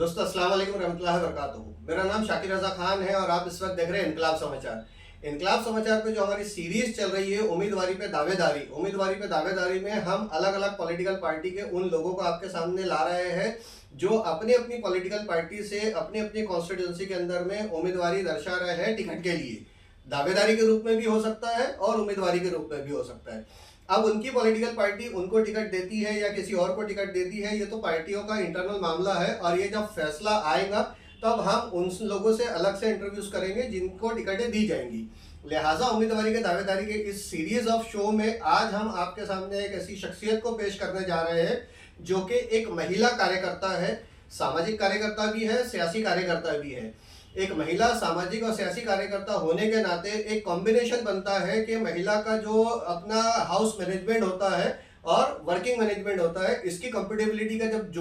दोस्तों अस्सलाम वालेकुम रहमतुल्लाहि व बरकातुहू। मेरा नाम शाकिर रजा खान है और आप इस वक्त देख रहे हैं इनकलाब समाचार। इनकलाब समाचार पे जो हमारी सीरीज चल रही है उम्मीदवारी पे दावेदारी में हम अलग अलग पॉलिटिकल पार्टी के उन लोगों को आपके सामने ला रहे हैं जो अपनी अपनी पॉलिटिकल पार्टी से अपनी अपनी कॉन्स्टिट्यूंसी के अंदर में उम्मीदवारी दर्शा रहे हैं टिकट के लिए। दावेदारी के रूप में भी हो सकता है और उम्मीदवारी के रूप में भी हो सकता है। अब उनकी पॉलिटिकल पार्टी उनको टिकट देती है या किसी और को टिकट देती है, ये तो पार्टियों का इंटरनल मामला है और ये जब फैसला आएगा तब हम उन लोगों से अलग से इंटरव्यूज करेंगे जिनको टिकटें दी जाएंगी। लिहाजा उम्मीदवारी के दावेदारी के इस सीरीज ऑफ शो में आज हम आपके सामने एक ऐसी शख्सियत को पेश करने जा रहे हैं जो कि एक महिला कार्यकर्ता है, सामाजिक कार्यकर्ता भी है, सियासी कार्यकर्ता भी है। एक महिला सामाजिक और सियासी कार्यकर्ता होने के नाते एक कॉम्बिनेशन बनता है कि महिला का जो अपना हाउस मैनेजमेंट होता है और वर्किंग मैनेजमेंट होता है, इसकी कंपेटेबिलिटी का जब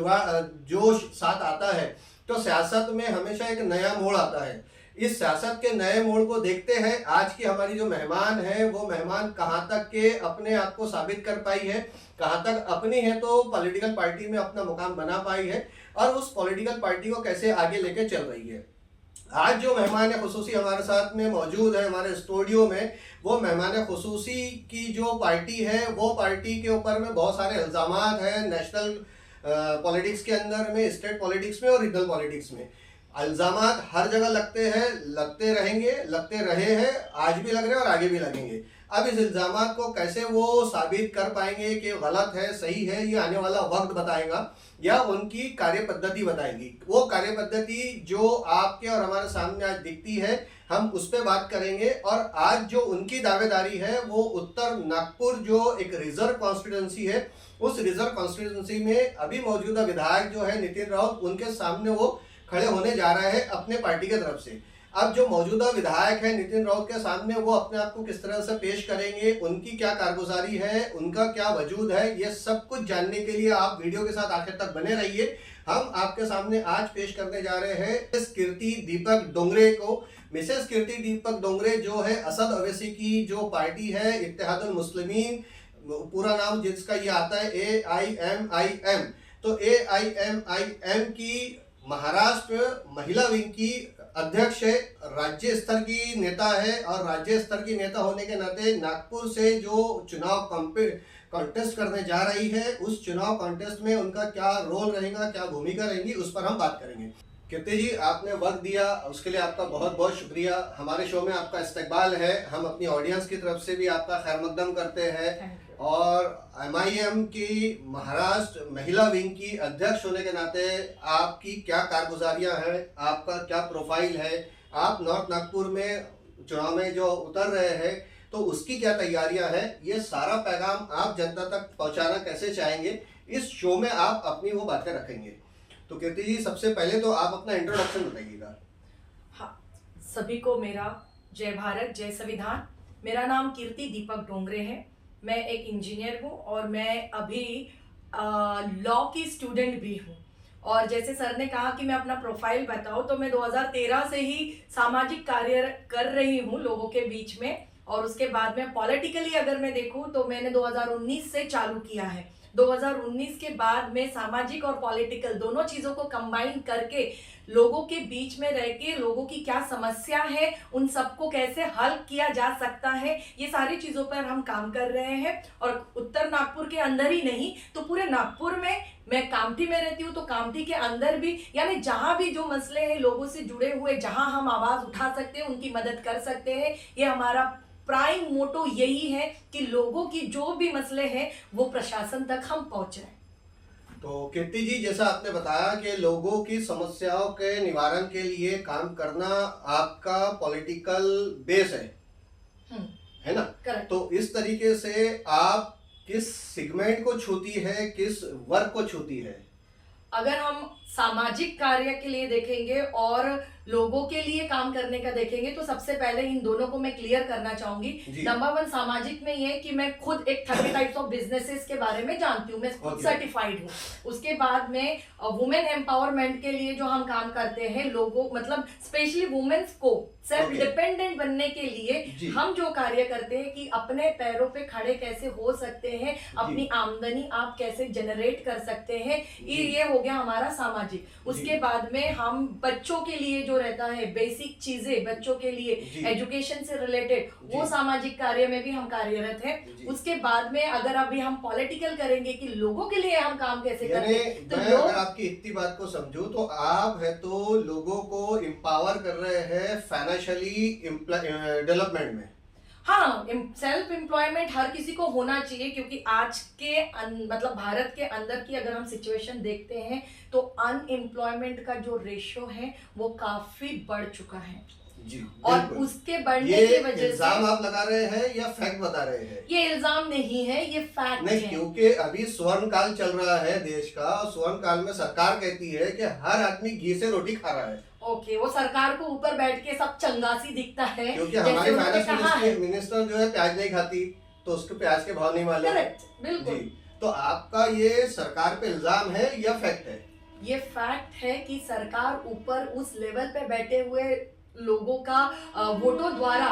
जोश साथ आता है तो सियासत में हमेशा एक नया मोड़ आता है। इस सियासत के नए मोड़ को देखते हैं आज की हमारी जो मेहमान है वो मेहमान कहाँ तक के अपने आप को साबित कर पाई है, कहाँ तक अपनी है तो पॉलिटिकल पार्टी में अपना मुकाम बना पाई है और उस पॉलिटिकल पार्टी को कैसे आगे लेके चल रही है। आज जो मेहमान खुसूसी हमारे साथ में मौजूद है हमारे स्टूडियो में, वो मेहमान खुसूसी की जो पार्टी है वो पार्टी के ऊपर में बहुत सारे इल्ज़ामात हैं नेशनल पॉलिटिक्स के अंदर में, स्टेट पॉलिटिक्स में और रीजनल पॉलिटिक्स में। इल्ज़ामात हर जगह लगते हैं, लगते रहेंगे, लगते रहे हैं, आज भी लग रहे हैं और आगे भी लगेंगे। अब इस इल्ज़ामात को कैसे वो साबित कर पाएंगे कि गलत है सही है, ये आने वाला वक्त बताएगा या उनकी कार्य पद्धति बताएगी। वो कार्य पद्धति जो आपके और हमारे सामने आज दिखती है हम उस पर बात करेंगे। और आज जो उनकी दावेदारी है वो उत्तर नागपुर जो एक रिजर्व कॉन्स्टिट्यूंसी है, उस रिजर्व कॉन्स्टिट्यूंसी में अभी मौजूदा विधायक जो है नितिन राउत, उनके सामने वो खड़े होने जा रहे हैं अपने पार्टी की तरफ से। अब जो मौजूदा विधायक है नितिन राउत के सामने वो अपने आप को किस तरह से पेश करेंगे, उनकी क्या कारगुजारी है, उनका क्या वजूद है, ये सब कुछ जानने के लिए आप वीडियो के साथ आखिर तक बने रहिए। हम आपके सामने आज पेश करने जा रहे हैं मिसेस कीर्ति दीपक डोंगरे को। मिसेस कीर्ति दीपक डोंगरे जो है असद ओवैसी की जो पार्टी है इत्तेहादुल मुस्लिमीन, पूरा नाम जिसका ये आता है AIMIM, तो AIMIM की महाराष्ट्र महिला विंग की अध्यक्ष है, राज्य स्तर की नेता है और राज्य स्तर की नेता होने के नाते नागपुर से जो चुनाव कॉन्टेस्ट करने जा रही है उस चुनाव कॉन्टेस्ट में उनका क्या रोल रहेगा, क्या भूमिका रहेगी, उस पर हम बात करेंगे। कीर्ति जी, आपने वक्त दिया उसके लिए आपका बहुत बहुत शुक्रिया। हमारे शो में आपका इस्तकबाल है, हम अपनी ऑडियंस की तरफ से भी आपका खैर मकदम करते हैं और MIM की महाराष्ट्र महिला विंग की अध्यक्ष होने के नाते आपकी क्या कारगुजारियां हैं, आपका क्या प्रोफाइल है, आप नॉर्थ नागपुर में चुनाव में जो उतर रहे हैं तो उसकी क्या तैयारियां हैं, ये सारा पैगाम आप जनता तक पहुंचाना कैसे चाहेंगे, इस शो में आप अपनी वो बातें रखेंगे। तो कीर्ति जी, सबसे पहले तो आप अपना इंट्रोडक्शन बताइएगा। हाँ, सभी को मेरा जय भारत जय संविधान। मेरा नाम कीर्ति दीपक डोंगरे है। मैं एक इंजीनियर हूँ और मैं अभी लॉ की स्टूडेंट भी हूँ। और जैसे सर ने कहा कि मैं अपना प्रोफाइल बताऊँ तो मैं 2013 से ही सामाजिक कार्य कर रही हूँ लोगों के बीच में। और उसके बाद में पॉलिटिकली अगर मैं देखूँ तो मैंने 2019 से चालू किया है। 2019 के बाद में सामाजिक और पॉलिटिकल दोनों चीजों को कंबाइन करके लोगों के बीच में रह के लोगों की क्या समस्या है, उन सबको कैसे हल किया जा सकता है, ये सारी चीजों पर हम काम कर रहे हैं। और उत्तर नागपुर के अंदर ही नहीं तो पूरे नागपुर में, मैं कामठी में रहती हूँ तो कामठी के अंदर भी, यानी जहां भी जो मसले हैं लोगों से जुड़े हुए, जहां हम आवाज उठा सकते हैं उनकी मदद कर सकते हैं। ये हमारा प्राइम मोटो यही है कि लोगों की जो भी मसले हैं वो प्रशासन तक हम पहुंच रहे हैं। तो कीर्ति जी, जैसा आपने बताया कि लोगों की समस्याओं के निवारण के लिए काम करना आपका पॉलिटिकल बेस है ना? करेक्ट। तो इस तरीके से आप किस सेगमेंट को छूती है, किस वर्ग को छूती है? अगर हम सामाजिक कार्य के लिए देखेंगे और लोगों के लिए काम करने का देखेंगे तो सबसे पहले इन दोनों को मैं क्लियर करना चाहूंगी। नंबर 1 सामाजिक में ये कि मैं खुद एक 30 टाइप्स ऑफ बिजनेसेस के बारे में जानती हूँ, मैं खुद सर्टिफाइड हूँ। उसके बाद में वुमेन एम्पावरमेंट के लिए जो हम काम करते हैं, लोगों मतलब स्पेशली वुमेन्स को सेल्फ डिपेंडेंट बनने के लिए जी। हम जो कार्य करते हैं कि अपने पैरों पे खड़े कैसे हो सकते हैं, अपनी आमदनी आप कैसे जनरेट कर सकते हैं, ये हो गया हमारा सामाजिक। उसके बाद में हम बच्चों के लिए जो रहता है बेसिक चीजें, बच्चों के लिए एजुकेशन से रिलेटेड वो सामाजिक कार्य में भी हम कार्यरत हैं। उसके बाद में अगर अभी हम पॉलिटिकल करेंगे कि लोगों के लिए हम काम कैसे करते हैं, तो मैं अगर आपकी इतनी बात को समझूं तो आप है तो लोगों को एम्पावर कर रहे हैं फाइनेंशियली डेवलपमेंट में। हाँ, सेल्फ एम्प्लॉयमेंट हर किसी को होना चाहिए, क्योंकि आज के मतलब भारत के अंदर की अगर हम सिचुएशन देखते हैं तो अनएम्प्लॉयमेंट का जो रेशो है वो काफी बढ़ चुका है जी, और उसके बढ़ने की वजह से इल्जाम आप लगा रहे हैं या फैक्ट बता रहे हैं? ये इल्जाम नहीं है, ये फैक्ट नहीं, है। क्योंकि अभी स्वर्ण काल चल रहा है देश का, और स्वर्ण काल में सरकार कहती है कि हर आदमी घी से रोटी खा रहा है। ओके, वो सरकार को ऊपर बैठ के सब चंगासी दिखता है, क्योंकि हमारी फाइनेंस मिनिस्टर जो है प्याज नहीं खाती, तो उसके प्याज के भाव नहीं मालूम। बिल्कुल। तो आपका ये सरकार पे इल्जाम है या फैक्ट है? ये फैक्ट है कि सरकार ऊपर उस लेवल पे बैठे हुए लोगों का वोटों द्वारा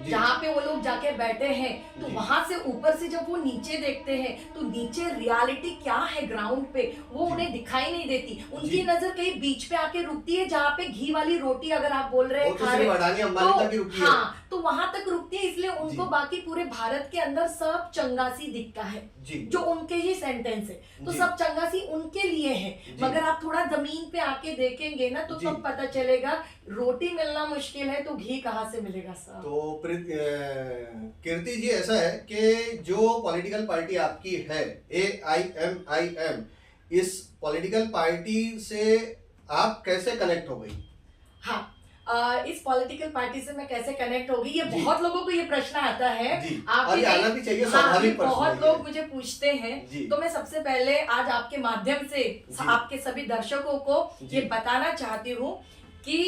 जहाँ पे वो लोग जाके बैठे हैं, तो वहां से ऊपर से जब वो नीचे देखते हैं तो नीचे रियलिटी क्या है ग्राउंड पे वो उन्हें दिखाई नहीं देती। उनकी नजर कहीं बीच पे आके रुकती है, जहाँ पे घी वाली रोटी अगर आप बोल रहे हैं खा रहे, तो हाँ, तो वहां तक रुकती है, इसलिए उनको बाकी पूरे भारत के अंदर सब चंगासी दिखता है जो उनके ही सेंटेंस है, तो सब चंगासी उनके लिए है। मगर आप थोड़ा जमीन पे आके देखेंगे ना तो तब पता चलेगा रोटी मिलना मुश्किल है तो घी कहाँ से मिलेगा साहब। तो कीर्ति जी, ऐसा है कि जो पॉलिटिकल पार्टी आपकी है AIMIM, इस पॉलिटिकल पार्टी से आप कैसे कनेक्ट हो गई? हाँ, इस पॉलिटिकल पार्टी से मैं कैसे कनेक्ट होगी, ये बहुत लोगों को ये प्रश्न आता है। और ये आना भी चाहिए, स्वाभाविक प्रश्न है। बहुत लोग मुझे पूछते हैं, तो मैं सबसे पहले आज आपके माध्यम से आपके सभी दर्शकों को ये बताना चाहती हूँ कि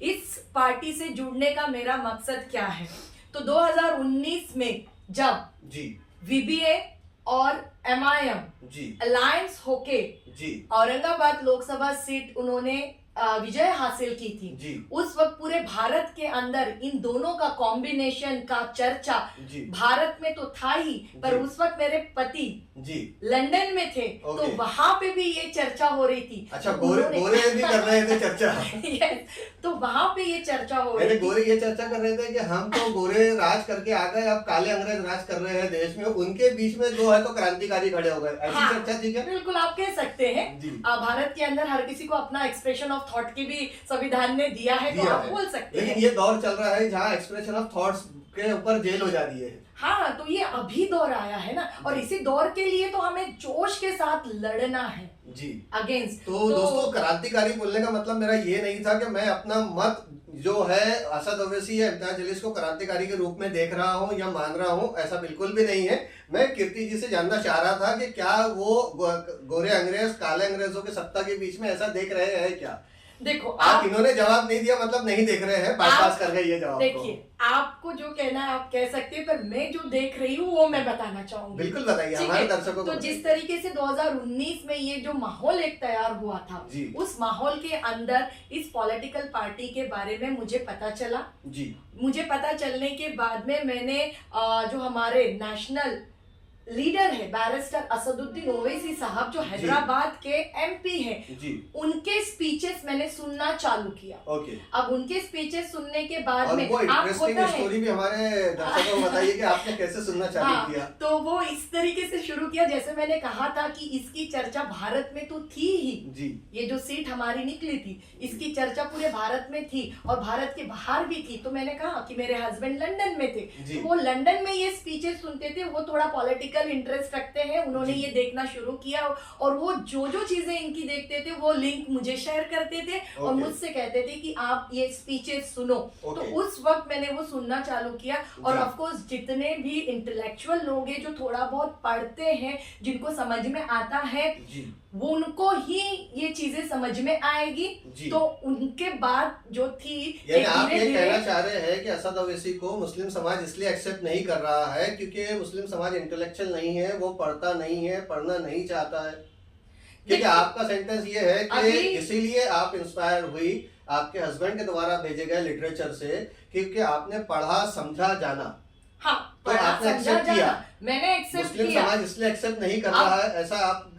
इस पार्टी से जुड़ने का मेरा मकसद क्या है। तो 2019 में जब VBA और MIM अलायंस होके औरंगाबाद लोकसभा सीट उन्होंने विजय हासिल की थी, उस वक्त पूरे भारत के अंदर इन दोनों का कॉम्बिनेशन का चर्चा भारत में तो था ही, पर उस वक्त मेरे पति लंदन में थे, तो वहां पे भी ये चर्चा हो रही थी। अच्छा, गोरे भी कर रहे थे चर्चा? यस, तो वहां पे ये चर्चा हो रही थी। गोरे ये चर्चा कर रहे थे कि हम तो गोरे राज करके आ गए, अब काले अंग्रेज राज कर रहे हैं देश में, उनके बीच में जो है तो क्रांतिकारी खड़े हो गए, ऐसी चर्चा थी क्या? बिल्कुल, आप कह सकते हैं। भारत के अंदर हर किसी को अपना एक्सप्रेशन ऑफ थॉट की भी संविधान ने दिया है, तो आप बोल सकते हैं। लेकिन ये दौर चल रहा है जहाँ एक्सप्रेशन ऑफ थॉट्स के ऊपर जेल हो जा रही है। हाँ, तो ये अभी दौर आया है ना, और इसी दौर के लिए तो हमें जोश के साथ लड़ना है अगेंस्ट। तो दोस्तों, क्रांतिकारी बोलने का मतलब मेरा ये नहीं था कि मैं अपना मत जो है असद ओवैसी या इम्तियाज जलील को क्रांतिकारी के रूप में देख रहा हूँ या मान रहा हूँ, ऐसा बिल्कुल भी नहीं है। मैं कीर्ति जी से जानना चाह रहा था कि क्या वो गोरे अंग्रेज काले अंग्रेजों के सत्ता के बीच में ऐसा देख रहे हैं क्या? देखो, आप इन्होंने जवाब नहीं दिया मतलब नहीं देख रहे हैं, बाईपास कर गए ये जवाब। देखिए, आपको जो कहना है आप कह सकते हैं, पर मैं जो देख रही हूँ वो मैं बताना चाहूंगी। बिल्कुल बताइए हमारे दर्शकों को। तो जिस तरीके से 2019 में ये जो माहौल एक तैयार हुआ था, उस माहौल के अंदर इस पॉलिटिकल पार्टी के बारे में मुझे पता चला। मुझे पता चलने के बाद में मैंने जो हमारे नेशनल लीडर है बैरिस्टर असदुद्दीन ओवैसी साहब, जो हैदराबाद के MP हैं, उनके स्पीचेस मैंने सुनना चालू किया। अब उनके स्पीचेस सुनने के बाद में आप स्टोरी भी हमारे दर्शकों को बताइए कि आपने कैसे सुनना चालू किया। तो वो इस तरीके से शुरू किया, जैसे मैंने कहा था कि इसकी चर्चा भारत में तो थी ही, ये जो सीट हमारी निकली थी इसकी चर्चा पूरे भारत में थी और भारत के बाहर भी थी। तो मैंने कहा कि मेरे हस्बैंड लंदन में थे, तो वो लंदन में ये स्पीचेस सुनते थे, वो थोड़ा पॉलिटिकल इंटरेस्ट रखते हैं, उन्होंने ये देखना शुरू किया और वो जो चीजें इनकी देखते थे वो लिंक मुझे शेयर करते थे और मुझसे कहते थे कि आप ये स्पीचेस सुनो। तो उस वक्त मैंने वो सुनना चालू किया और ऑफ कोर्स जितने भी इंटेलेक्चुअल लोग हैं जो थोड़ा बहुत पढ़ते हैं, जिनको समझ में आता है, वो उनको ही ये चीजें समझ में आएगी। तो उनके बाद जो थी, आप ये कहना चाह रहे हैं कि असद ओवैसी को मुस्लिम समाज इसलिए एक्सेप्ट नहीं कर रहा है क्योंकि मुस्लिम समाज इंटेलेक्चुअल नहीं है, वो पढ़ता नहीं है, पढ़ना नहीं चाहता है? क्योंकि आपका सेंटेंस ये है कि इसीलिए आप इंस्पायर हुई आपके हस्बैंड के द्वारा भेजे गए लिटरेचर से क्योंकि आपने पढ़ा, समझा, जाना। हाँ, तो पढ़ा, आपने समझा, accept किया। जाना, मैंने एक्सेप्ट मुस्लिम किया। समाज इसलिए एक्सेप्ट नहीं कर रहा है, ऐसा आप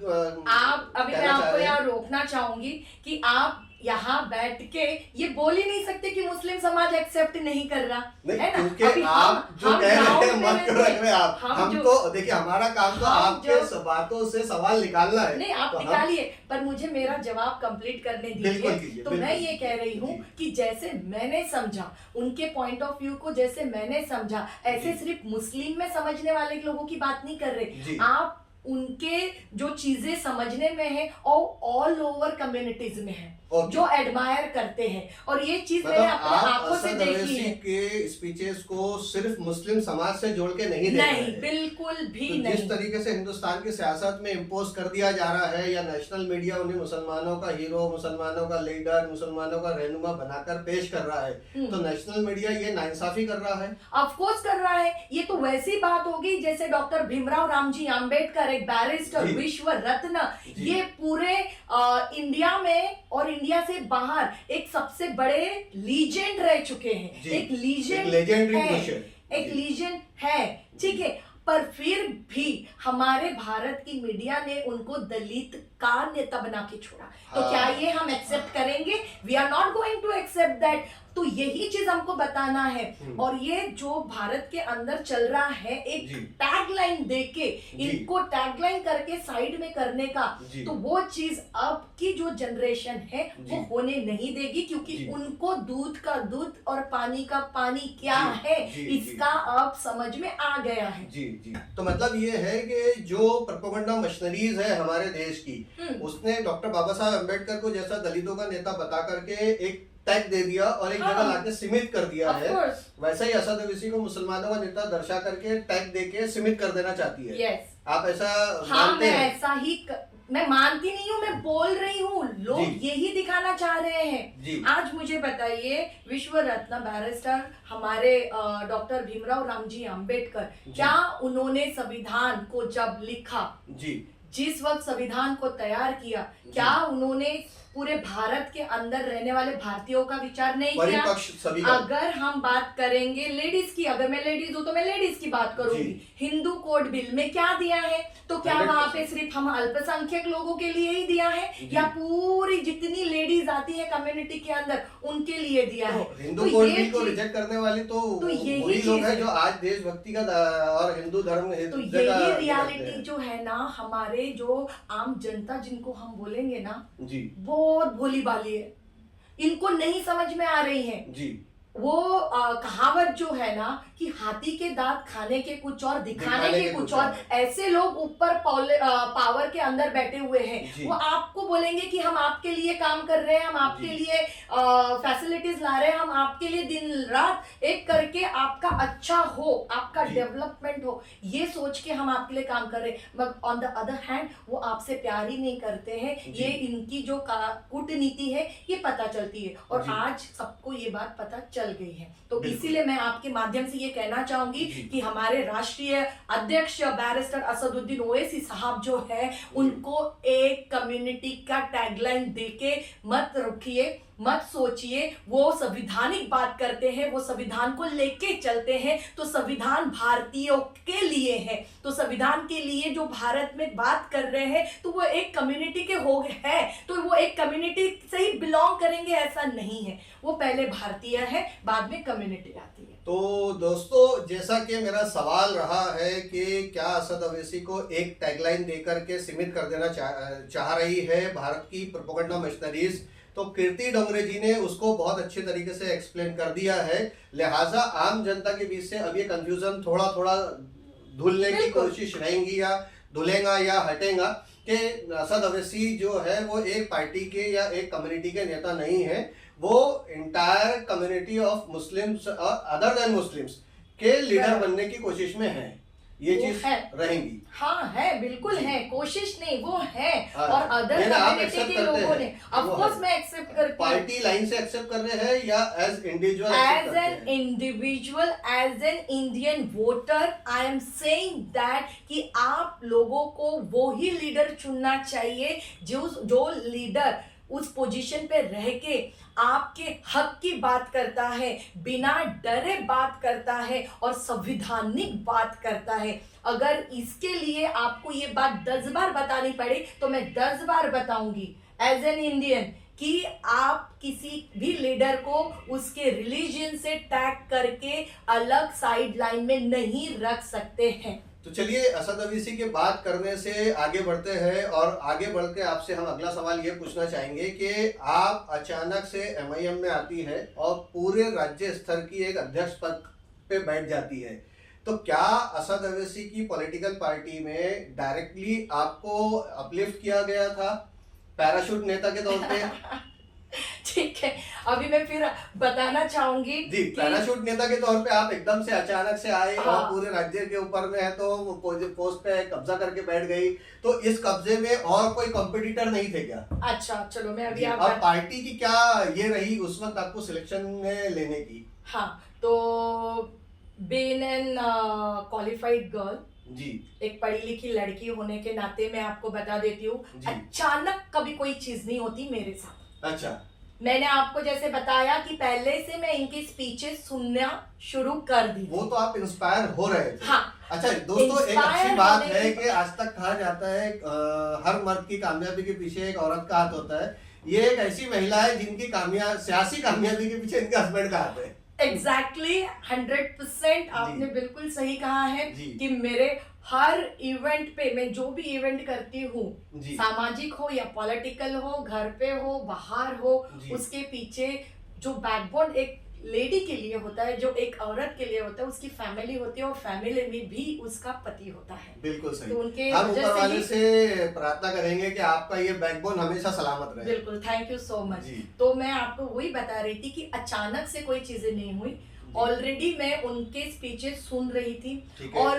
अभी मैं कहना चाह आपको रहे हैं? यहाँ रोकना चाहूंगी कि आप यहाँ बैठ के ये बोल ही नहीं सकते कि मुस्लिम समाज एक्सेप्ट नहीं कर रहा, नहीं, है ना? क्योंकि अभी आप जो कह रहे हैं ground मत में क्यों रहते रख रहे हैं आप। हम हम जो- तो देखिए, हमारा काम तो हम आपके जो- बातों से सवाल निकालना है। नहीं, आप तो हम- निकालिए, पर मुझे मेरा जवाब कंप्लीट करने बिल्कुल दीजिए। कीजिए, तो बिल्कुल मैं ये कह रही हूँ जी। कि जैसे मैंने समझा, उनके पॉइंट ऑफ व्यू को जैसे मैंने समझा, ऐसे जी। सिर्फ मुस्लिम में समझने वाले लोगों की बात नहीं कर जी। रहे। आप उनके जो चीजें समझने में है और ऑल ओवर कम्युनिटीज में है, ओके। जो एडमायर करते हैं, और ये चीज मैंने मतलब अपने आप आंखों से असद देखी अवैसी है। के स्पीचेस को सिर्फ मुस्लिम समाज से जोड़ के नहीं देख रहे नहीं, हैं। बिल्कुल भी तो जिस नहीं। तरीके से हिंदुस्तान की सियासत में इम्पोज कर दिया जा रहा है, या नेशनल मीडिया उन्हें मुसलमानों का हीरो, मुसलमानों का लीडर, मुसलमानों का रहनुमा बनाकर पेश कर रहा है, तो नेशनल मीडिया ये नाइंसाफी कर रहा है। ऑफ कोर्स कर रहा है। ये तो वैसी बात होगी जैसे डॉक्टर भीमराव रामजी आम्बेडकर, एक बैरिस्टर, जी। विश्व रत्न, जी। ये पूरे इंडिया में और इंडिया से बाहर एक सबसे बड़े लीजेंड रह चुके हैं। जी। एक लीजेंड लेजेंडरी है, पुरुष एक लीजेंड है, ठीक है। पर फिर भी हमारे भारत की मीडिया ने उनको दलित का नेता बना के छोड़ा। तो हाँ। क्या ये हम एक्सेप्ट करेंगे? We are not going to accept that. तो यही चीज हमको बताना है। और ये जो भारत के अंदर चल रहा है, एक जी। टैगलाइन देके, जी। इनको टैगलाइन करके साइड में करने का, जी। तो वो चीज अब की जो जनरेशन है जी। वो होने नहीं देगी, क्योंकि जी। उनको दूध का दूध और पानी का पानी क्या जी। है जी। इसका अब समझ में आ गया है। जी जी। तो मतलब ये है कि जो प्रोपेगेंडा मशीनरीज है हमारे देश की, उसने डॉक्टर बाबा साहब अम्बेडकर को जैसा दलितों का नेता बता करके एक टैग दे दिया और एक हाँ। जगह लाके सीमित कर दिया Of है, course. वैसा ही असद अवैसी को मुसलमानों का नेता दर्शा करके टैग देके सीमित कर देना चाहती है। Yes. आप ऐसा हाँ, मानते मैं हैं? ऐसा ही मैं मानती नहीं हूँ, मैं बोल रही हूँ, लोग जी। यही दिखाना चाह रहे हैं। जी। आज मुझे बताइए, विश्व रत्न बैरिस्टर हमारे डॉक्टर भीमराव रामजी आम्बेडकर, जी। क्या उन्होंने संविधान को जब लिखा, जी। जिस वक्त संविधान को तैयार किया, क्या उन्होंने पूरे भारत के अंदर रहने वाले भारतीयों का विचार नहीं किया? परिपक्ष सभी का। अगर हम बात करेंगे लेडीज की, अगर मैं लेडीज हूं तो मैं लेडीज की बात करूंगी। जी। हिंदू कोड बिल में क्या दिया है? तो क्या 100% वहां पे सिर्फ हम अल्पसंख्यक लोगों के लिए ही दिया है, जी। या पूरी जितनी लेडीज आती है कम्युनिटी के अंदर उनके लिए दिया है? तो हिंदू तो कोड ये बिल को चीज- रिजेक्ट करने वाली तो यही वही लोग चीज हैं है। जो आज देशभक्ति का और हिंदू धर्म तो हिंदू का यही ये करते रियलिटी हैं। जो है ना, हमारे जो आम जनता जिनको हम बोलेंगे ना, जी। बहुत भोली भाली है, इनको नहीं समझ में आ रही है। जी। वो कहावत जो है ना कि हाथी के दांत खाने के कुछ और दिखाने के कुछ और, ऐसे लोग ऊपर पावर के अंदर बैठे हुए हैं। वो आपको बोलेंगे कि हम आपके लिए काम कर रहे हैं, हम आपके लिए फैसिलिटीज ला रहे हैं, हम आपके लिए दिन रात एक करके आपका अच्छा हो, आपका डेवलपमेंट हो, ये सोच के हम आपके लिए काम कर रहे हैं। मगर ऑन द अदर हैंड वो आपसे प्यार ही नहीं करते हैं। ये इनकी जो कूटनीति है ये पता चलती है, और आज सबको ये बात पता चल गई है। तो इसीलिए मैं आपके माध्यम से ये कहना चाहूंगी कि हमारे राष्ट्रीय अध्यक्ष बैरिस्टर असदुद्दीन ओवैसी साहब जो है, उनको एक कम्युनिटी का टैगलाइन देके मत रखिए, मत सोचिए। वो संविधानिक बात करते हैं, वो संविधान को लेके चलते हैं, तो संविधान भारतीयों के लिए है। तो संविधान के लिए जो भारत में बात कर रहे हैं, तो वो एक कम्युनिटी के हो है, तो वो एक कम्युनिटी से ही बिलोंग करेंगे ऐसा नहीं है। वो पहले भारतीय है, बाद में कम्युनिटी आती है। तो दोस्तों, जैसा कि मेरा सवाल रहा है कि क्या असद अवैसी को एक टैगलाइन देकर के सीमित कर देना चाह रही है भारत की प्रोपेगेंडा मशीनरीज, तो कीर्ति डोंगरे जी ने उसको बहुत अच्छे तरीके से एक्सप्लेन कर दिया है। लिहाजा आम जनता के बीच से अब ये कंफ्यूजन थोड़ा थोड़ा धुलने की कोशिश रहेंगी, या धुलेगा या हटेगा, कि असद अवैसी जो है वो एक पार्टी के या एक कम्युनिटी के नेता नहीं है, वो इंटायर कम्युनिटी ऑफ मुस्लिम्स और अदर देन मुस्लिम्स के लीडर बनने की कोशिश में है। ये चीज रहेंगी। हाँ है, बिल्कुल है, कोशिश नहीं, वो है। हाँ, और अदर कम्युनिटी के लोगों ने, ऑफ वो कोर्स है। मैं एक्सेप्ट करती हूँ। पार्टी लाइन से एक्सेप्ट कर रहे हैं या as individual? As an individual, as an Indian voter, I am saying that कि आप लोगों को वो ही लीडर चुनना चाहिए जो लीडर उस पोजीशन पे रह के आपके हक की बात करता है, बिना डरे बात करता है और संविधानिक बात करता है। अगर इसके लिए आपको ये बात 10 बार बतानी पड़े तो मैं 10 बार बताऊंगी एज एन इंडियन कि आप किसी भी लीडर को उसके रिलीजन से टैग करके अलग साइड लाइन में नहीं रख सकते हैं। तो चलिए असद अवीसी की बात करने से आगे बढ़ते हैं और आगे बढ़ के आपसे हम अगला सवाल ये पूछना चाहेंगे कि आप अचानक से एमआईएम में आती है और पूरे राज्य स्तर की एक अध्यक्ष पद पे बैठ जाती है, तो क्या असद अवीसी की पॉलिटिकल पार्टी में डायरेक्टली आपको अपलिफ्ट किया गया था पैराशूट नेता के तौर पे? ठीक है, अभी मैं फिर बताना चाहूंगी जी, पैराशूट नेता के तौर पे आप एकदम से अचानक से आए हाँ। और पूरे राज्य के ऊपर में है तो पोस्ट पे कब्जा करके बैठ गई, तो इस कब्जे में और कोई कॉम्पिटिटर नहीं थे क्या? अच्छा चलो मैं अभी और पार्टी की क्या ये रही उस वक्त आपको सिलेक्शन में लेने की? हाँ, तो बीइंग एन क्वालिफाइड गर्ल, जी, एक पढ़ी लिखी लड़की होने के नाते मैं आपको बता देती हूँ, जी। अचानक कभी कोई चीज नहीं होती मेरे साथ। अच्छा, मैंने आपको जैसे बताया कि पहले से मैं इनकी स्पीचेस सुनना शुरू कर दी। वो तो आप इंस्पायर हो रहे थे। हाँ। अच्छा दोस्तों, एक अच्छी Inspire बात होने है की- कि आज तक कहा जाता है हर मर्द की कामयाबी के पीछे एक औरत का हाथ होता है। ये एक ऐसी महिला है जिनकी सियासी कामयाबी के पीछे इनके हस्बैंड का हाथ है। एग्जैक्टली 100% आपने बिल्कुल सही कहा है जी। कि मेरे हर इवेंट पे, मैं जो भी इवेंट करती हूँ, जी। सामाजिक हो या पॉलिटिकल हो, घर पे हो बाहर हो, जी। उसके पीछे जो बैकबोन एक लेडी के लिए होता है, जो एक औरत के लिए होता है, उसकी फैमिली होती है और फैमिली में भी उसका पति होता है। बिल्कुल सही। तो उनके हम वजह ऊपर से वाले ही- से प्रार्थना करेंगे कि आपका ये बैकबोन हमेशा सलामत रहे। बिल्कुल, थैंक यू सो मच। जी। तो मैं आपको वही बता रही थी कि अचानक से कोई चीजें नहीं हुई, ऑलरेडी मैं उनके स्पीचेस सुन रही थी। ठीक है। और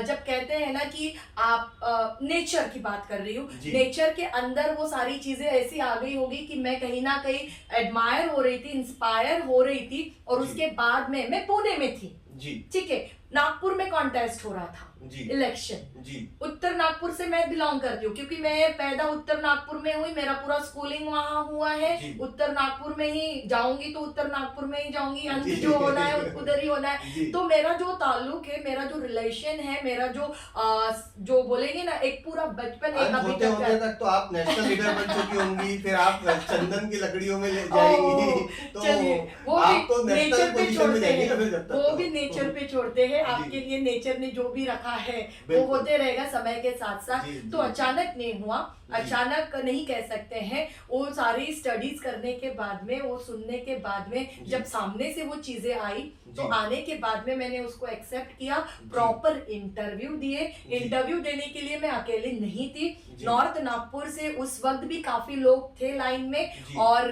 जब कहते हैं ना कि आप नेचर की बात कर रही हूँ, जी। नेचर के अंदर वो सारी चीजें ऐसी आ गई होगी कि मैं कहीं ना कहीं एडमायर हो रही थी, इंस्पायर हो रही थी। और जी। उसके बाद में मैं पुणे में थी, जी, ठीक है, नागपुर में कॉन्टेस्ट हो रहा था जी, इलेक्शन। जी, उत्तर नागपुर से मैं बिलोंग करती हूँ क्योंकि मैं पैदा उत्तर नागपुर में हुई, मेरा पूरा स्कूलिंग वहां हुआ है। जी। उत्तर नागपुर में ही जाऊंगी तो उत्तर नागपुर में ही जाऊंगी, अंत जी। जो होना है उधर ही होना है। जी। तो मेरा जो ताल्लुक है, मेरा जो रिलेशन है, मेरा जो बोलेंगे ना एक पूरा बचपन एक अंत अभी होते तक होते तक तो आप नेशनल लीडर बन चुकी होंगी, फिर आप चंदन की लकड़ियों में ले जाएंगी, तो चलिए वो आप तो भी नेशनल नेचर पे पोजीशन में छोड़ते जाएंगी ना हैं, फिर जब तक वो तो। भी नेचर पे छोड़ते हैं। जी। आपके लिए नेचर ने जो भी रखा है वो बिल्कुल। होते रहेगा समय के साथ साथ। जी, तो जी। अचानक नहीं हुआ, जी। अचानक नहीं कह सकते हैं। वो सारी स्टडीज करने के बाद में, वो सुनने के बाद में, जी। जब सामने से वो चीजें आई तो जी। आने के बाद में मैंने उसको एक्सेप्ट किया, प्रॉपर इंटरव्यू दिए। जी। इंटरव्यू देने के लिए मैं अकेले नहीं थी, जी। नॉर्थ नागपुर से उस वक्त भी काफी लोग थे लाइन में। जी। और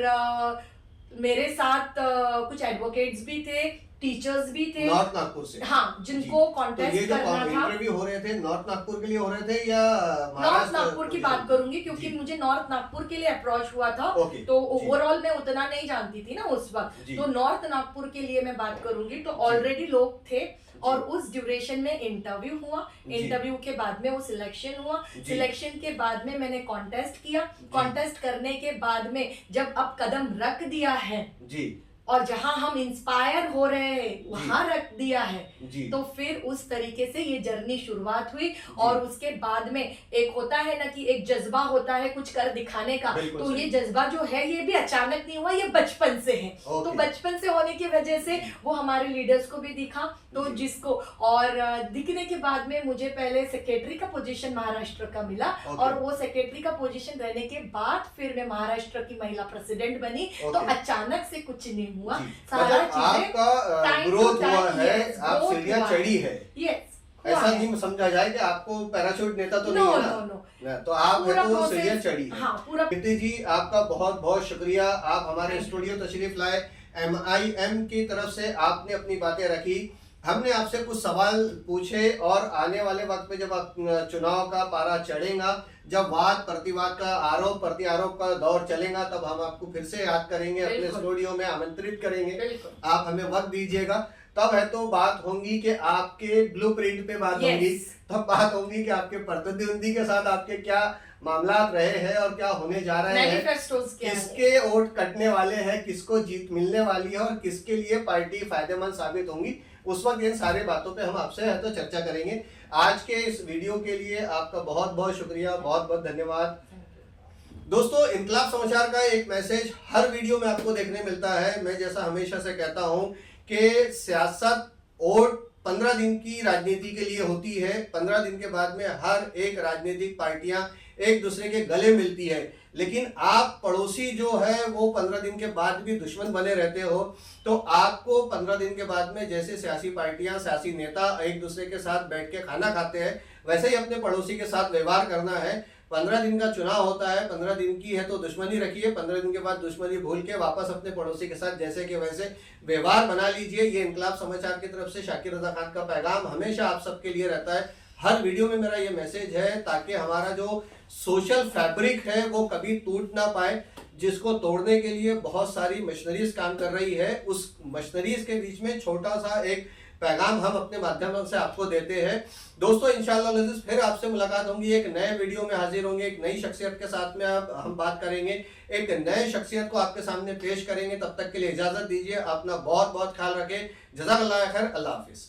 मेरे साथ कुछ एडवोकेट्स भी थे, टीचर्स भी थे, नॉर्थ नागपुर से। हाँ, जिनको जी। तो ये कॉन्टेस्ट जो करना था। इंटरव्यू हो रहे थे नॉर्थ नागपुर के लिए हो रहे थे या नॉर्थ महाराष्ट्र? नागपुर की बात करूंगी क्योंकि जी। मुझे नॉर्थ नागपुर के लिए अप्रोच हुआ था। ओके। तो जी। ओवरऑल मैं उतना नहीं जानती थी ना उस वक्त। जी। तो नॉर्थ नागपुर के लिए मैं बात करूंगी तो जी। ऑलरेडी लोग थे और उस ड्यूरेशन में इंटरव्यू हुआ। जी। इंटरव्यू के बाद में वो सिलेक्शन हुआ। जी। सिलेक्शन के बाद में मैंने कॉन्टेस्ट किया। जी। कॉन्टेस्ट करने के बाद में जब अब कदम रख दिया है जी, और जहां हम इंस्पायर हो रहे हैं वहां रख दिया है, जी। तो फिर उस तरीके से ये जर्नी शुरुआत हुई। और उसके बाद में एक होता है ना कि एक जज्बा होता है कुछ कर दिखाने का, बिल्कुल तो सही। ये जज्बा जो है ये भी अचानक नहीं हुआ, ये बचपन से है। तो ओके। बचपन से होने की वजह से वो हमारे लीडर्स को भी दिखा, तो जी। जिसको और दिखने के बाद में मुझे पहले सेक्रेटरी का पोजीशन महाराष्ट्र का मिला। ओके। और वो सेक्रेटरी का पोजीशन रहने के बाद फिर मैं महाराष्ट्र की महिला प्रेसिडेंट बनी। तो ओके। अचानक से कुछ नहीं हुआ, जी। सारा मतलब चीजें आपका time to ग्रोथ हुआ time, है, yes, आप growth सीढ़ियां हुआ चढ़ी है। यस, ऐसा नहीं समझा जाए कि आपको पैराशूट नेता तो नो नहीं है नो ना? नो, ना, तो आप है पूरा तो process- सीढ़ियां चढ़ी है। हाँ पूरा। कीर्ति जी, आपका बहुत बहुत शुक्रिया, आप हमारे स्टूडियो तशरीफ लाए। MIM की तरफ से आपने अपनी बातें रखी, हमने आपसे कुछ सवाल पूछे और आने वाले वक्त में जब आप चुनाव का पारा चढ़ेगा, जब वाद प्रतिवाद का आरोप प्रत्यारोप का दौर चलेगा, तब हम आपको फिर से याद करेंगे, अपने बिल्कुल। स्टूडियो में आमंत्रित करेंगे। बिल्कुल। आप हमें वक्त दीजिएगा, तब है तो बात होंगी कि आपके ब्लूप्रिंट पे बात Yes. होंगी, तब बात होंगी कि आपके प्रतिद्वंदी के साथ आपके क्या मामलात रहे हैं और क्या होने जा रहे हैं, मैनिफेस्टोस क्या है। किसके वोट कटने वाले हैं, किसको जीत मिलने वाली है और किसके लिए पार्टी फायदेमंद साबित होंगी, उस वक्त इन सारी बातों पे हम आपसे है तो चर्चा करेंगे। आज के इस वीडियो के लिए आपका बहुत बहुत शुक्रिया, बहुत बहुत धन्यवाद। दोस्तों, इनकलाब समाचार का एक मैसेज हर वीडियो में आपको देखने मिलता है। मैं जैसा हमेशा से कहता हूं कि सियासत और 15 दिन की राजनीति के लिए होती है। 15 दिन के बाद में हर एक राजनीतिक पार्टियां एक दूसरे के गले मिलती है, लेकिन आप पड़ोसी जो है वो 15 दिन के बाद भी दुश्मन बने रहते हो। तो आपको 15 दिन के बाद में जैसे सियासी पार्टियां, सियासी नेता एक दूसरे के साथ बैठ के खाना खाते हैं, वैसे ही अपने पड़ोसी के साथ व्यवहार करना है। 15 दिन का चुनाव होता है, 15 दिन की है तो दुश्मनी रखिए, 15 दिन के बाद दुश्मनी भूल के वापस अपने पड़ोसी के साथ जैसे कि वैसे व्यवहार बना लीजिए। ये इनकलाब समाचार की तरफ से शाकिर रजा खान का पैगाम हमेशा आप सबके लिए रहता है। हर वीडियो में मेरा ये मैसेज है ताकि हमारा जो सोशल फैब्रिक है वो कभी टूट ना पाए, जिसको तोड़ने के लिए बहुत सारी मशीनरीज काम कर रही है। उस मशीनरीज के बीच में छोटा सा एक पैगाम हम अपने माध्यम से आपको देते हैं। दोस्तों, इंशाअल्लाह अज़ीज़ फिर आपसे मुलाकात होंगी, एक नए वीडियो में हाजिर होंगे, एक नई शख्सियत के साथ में हम बात करेंगे, एक नए शख्सियत को आपके सामने पेश करेंगे। तब तक के लिए इजाजत दीजिए, अपना बहुत बहुत ख्याल रखें। जज़ाकल्लाह खैर, अल्लाह हाफिज़।